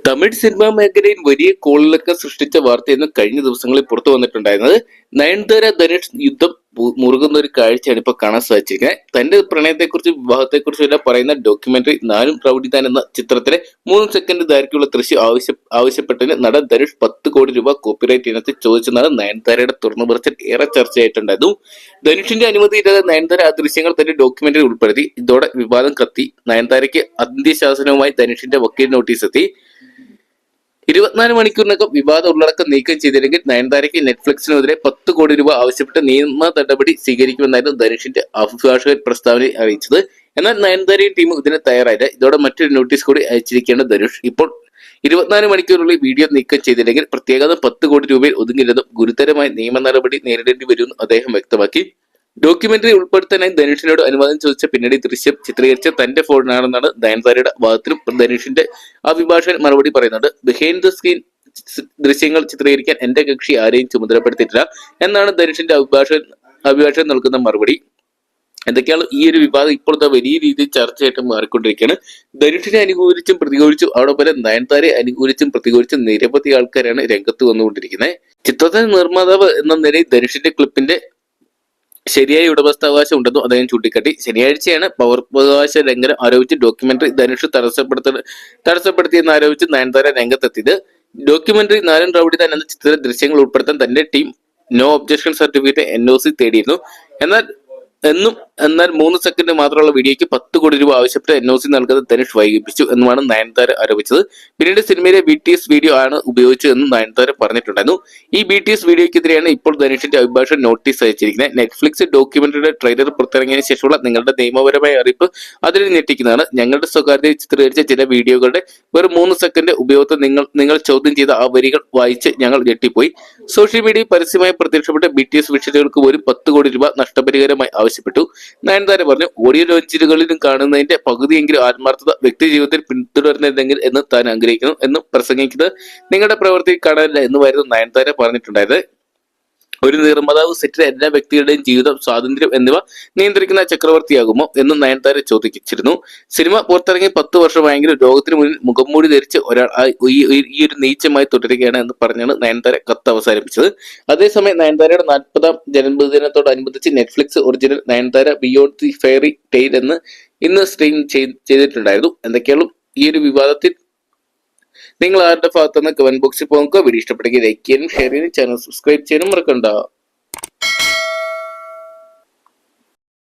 Tamil cinema മേഖലയിൽ വലിയ കോളിളക്കം സൃഷ്ടിച്ച വാർത്തയെന്ന് കഴിഞ്ഞ ദിവസങ്ങളിൽ പുറത്തു വന്നിട്ടുണ്ടായിരുന്നത് നയൻതാര ധനുഷ് യുദ്ധം മുറുകുന്ന ഒരു കാഴ്ചയാണ് ഇപ്പൊ കാണാൻ സാധിച്ചിരിക്കുന്നത്. തന്റെ പ്രണയത്തെക്കുറിച്ചും വിവാഹത്തെക്കുറിച്ചും എല്ലാം പറയുന്ന ഡോക്യുമെന്ററി നാനും റൗഡിതാൻ എന്ന ചിത്രത്തിലെ 3 സെക്കൻഡ് ദൈർഘ്യമുള്ള ദൃശ്യം ആവശ്യപ്പെട്ടതിന് നടൻ ധനുഷ് 10 കോടി രൂപ കോപ്പിറൈറ്റ് ഇനത്തിൽ ചോദിച്ചെന്നാണ് നയൻതാരയുടെ തുറന്നു പറച്ചിൽ ഏറെ ചർച്ചയായിട്ടുണ്ടായിരുന്നു. ധനുഷിന്റെ അനുമതിയില്ലാതെ നയൻതാര ആ ദൃശ്യങ്ങൾ തന്റെ ഡോക്യുമെന്ററി ഉൾപ്പെടുത്തി. ഇതോടെ വിവാദം കത്തി. നയൻതാരയ്ക്ക് അന്ത്യശാസനവുമായി ധനുഷിന്റെ വക്കീൽ നോട്ടീസ് എത്തി. 24 മണിക്കൂറിനകം വിവാദ ഉള്ളടക്കം നീക്കം ചെയ്തില്ലെങ്കിൽ നയൻതാരയ്ക്ക് നെറ്റ്ഫ്ലിക്സിനെതിരെ 10 കോടി രൂപ ആവശ്യപ്പെട്ട് നിയമ നടപടി സ്വീകരിക്കുമെന്നായിരുന്നു ധനുഷിന്റെ അഭിഭാഷകൻ പ്രസ്താവനയിൽ അറിയിച്ചത്. എന്നാൽ നയൻതാരയും ടീമും ഇതിന് തയ്യാറായില്ല. ഇതോടെ മറ്റൊരു നോട്ടീസ് കൂടി അയച്ചിരിക്കുകയാണ് ധനുഷ്. ഇപ്പോൾ 24 മണിക്കൂറിനുള്ളിൽ വീഡിയോ നീക്കം ചെയ്തില്ലെങ്കിൽ പ്രത്യേകത 10 കോടി രൂപയിൽ ഒതുങ്ങില്ലെന്നും ഗുരുതരമായ നിയമ നടപടി നേരിടേണ്ടി വരുമെന്നും അദ്ദേഹം വ്യക്തമാക്കി. ഡോക്യുമെന്ററി ഉൾപ്പെടുത്താനായി ധനുഷിനോട് അനുവാദം ചോദിച്ച പിന്നീട് ദൃശ്യം ചിത്രീകരിച്ച തന്റെ ഫോണിലാണെന്നാണ് നയൻതാരയുടെ വാദത്തിനും ധനുഷിന്റെ അഭിഭാഷകൻ മറുപടി പറയുന്നത്. ബിഹൈൻഡ് ദ സ്ക്രീൻ ദൃശ്യങ്ങൾ ചിത്രീകരിക്കാൻ എന്റെ കക്ഷി ആരെയും ചുമതലപ്പെടുത്തിയിട്ടില്ല എന്നാണ് ധനുഷിന്റെ അഭിഭാഷകൻ നൽകുന്ന മറുപടി. എന്തൊക്കെയാണ് ഈ ഒരു വിവാദം ഇപ്പോഴത്തെ വലിയ രീതിയിൽ ചർച്ചയായിട്ട് മാറിക്കൊണ്ടിരിക്കുകയാണ്. ധനുഷിനെ അനുകൂലിച്ചും പ്രതികൂലിച്ചും അതോടൊപ്പം നയൻതാരയെ അനുകൂലിച്ചും പ്രതികൂലിച്ചും നിരവധി ആൾക്കാരാണ് രംഗത്ത് വന്നുകൊണ്ടിരിക്കുന്നത്. ചിത്രത്തിന്റെ നിർമ്മാതാവ് എന്ന നിലയിൽ ധനുഷിന്റെ ക്ലിപ്പിന്റെ ശരിയായ ഉടമസ്ഥാവകാശം ഉണ്ടെന്നും അദ്ദേഹം ചൂണ്ടിക്കാട്ടി. ശനിയാഴ്ചയാണ് പൗരാവകാശ ലംഘനം ആരോപിച്ച് ഡോക്യുമെന്ററി ധനുഷ് തടസ്സപ്പെടുത്തിയെന്ന് ആരോപിച്ച് നയൻതാര രംഗത്തെത്തിയത്. ഡോക്യുമെന്ററി നാരൻ റൗഡിതാൻ എന്ന ചിത്രത്തിലെ ദൃശ്യങ്ങൾ ഉൾപ്പെടുത്താൻ തന്റെ team no objection certificate NOC തേടിയിരുന്നു. എന്നാൽ 3 സെക്കൻഡ് മാത്രമുള്ള വീഡിയോയ്ക്ക് 10 കോടി രൂപ ആവശ്യപ്പെട്ട് NOC നൽകാതെ ധനുഷ് വൈകിപ്പിച്ചു എന്നുമാണ് നയൻതാര ആരോപിച്ചത്. പിന്നീട് സിനിമയിലെ BTS വീഡിയോ ആണ് ഉപയോഗിച്ചതെന്നും നയൻതാര പറഞ്ഞിട്ടുണ്ടായിരുന്നു. ഈ BTS വീഡിയോയ്ക്കെതിരെയാണ് ഇപ്പോൾ ധനുഷിന്റെ അഭിഭാഷകൻ നോട്ടീസ് അയച്ചിരിക്കുന്നത്. നെറ്റ്ഫ്ലിക്സ് ഡോക്യുമെന്ററിയുടെ ട്രെയിലർ പുറത്തിറങ്ങിയതിനു ശേഷമുള്ള നിങ്ങളുടെ നിയമപരമായ അറിയിപ്പ് അതിൽ ഞെട്ടിക്കുന്നതാണ്. ഞങ്ങളുടെ സ്വകാര്യതയിൽ ചിത്രീകരിച്ച ചില വീഡിയോകളുടെ വെറും 3 സെക്കൻഡ് ഉപയോഗത്തെ നിങ്ങൾ ചോദ്യം ചെയ്ത ആ വരികൾ വായിച്ച് ഞങ്ങൾ ഞെട്ടിപ്പോയി. സോഷ്യൽ മീഡിയയിൽ പരസ്യമായി പ്രത്യക്ഷപ്പെട്ട BTS വിഷയങ്ങൾക്ക് പോലും 10 കോടി രൂപ നഷ്ടപരിഹാരമായി ആവശ്യപ്പെട്ടു. നയൻതാര പറഞ്ഞു, ഓഡിയോ ലോഞ്ചുകളിലും കാണുന്നതിന്റെ പകുതിയെങ്കിലും ആത്മാർത്ഥത വ്യക്തി ജീവിതത്തിൽ പിന്തുടരുന്നില്ലെങ്കിൽ എന്ന് താൻ ആഗ്രഹിക്കുന്നു എന്നും പ്രസംഗിക്കുന്നത് നിങ്ങളുടെ പ്രവൃത്തിയിൽ കാണാനില്ല എന്നുമായിരുന്നു നയൻതാര പറഞ്ഞിട്ടുണ്ടായത്. ഒരു നിർമ്മാതാവ് സെറ്റിലെ എല്ലാ വ്യക്തികളുടെയും ജീവിതം, സ്വാതന്ത്ര്യം എന്നിവ നിയന്ത്രിക്കുന്ന ചക്രവർത്തിയാകുമോ എന്ന് നയൻതാര ചോദിച്ചിരുന്നു. സിനിമ പുറത്തിറങ്ങി 10 വർഷമായെങ്കിലും ലോകത്തിന് മുന്നിൽ മുഖംമൂടി ധരിച്ച് ഒരാൾ ഈ ഒരു നീച്ചമായി തുടരുകയാണ് എന്ന് പറഞ്ഞാണ് നയൻതാര കത്ത് അവസാനിപ്പിച്ചത്. അതേസമയം നയൻതാരയുടെ 40ാം ജന്മദിനത്തോടനുബന്ധിച്ച് Netflix original Nayanthara beyond the fairy tale ഇന്ന് സ്ട്രീം ചെയ്തിട്ടുണ്ടായിരുന്നു. എന്തൊക്കെയാണ് ഈ ഒരു വിവാദത്തിൽ നിങ്ങൾ ആരുടെ ഭാഗത്തുനിന്ന് കമന്റ് ബോക്സിൽ പോകുക. വീഡിയോ ഇഷ്ടപ്പെടുമെങ്കിൽ ലൈക്ക് ചെയ്യാനും ഷെയർ ചെയ്യാനും ചാനൽ സബ്സ്ക്രൈബ് ചെയ്യാനും മറക്കണ്ട.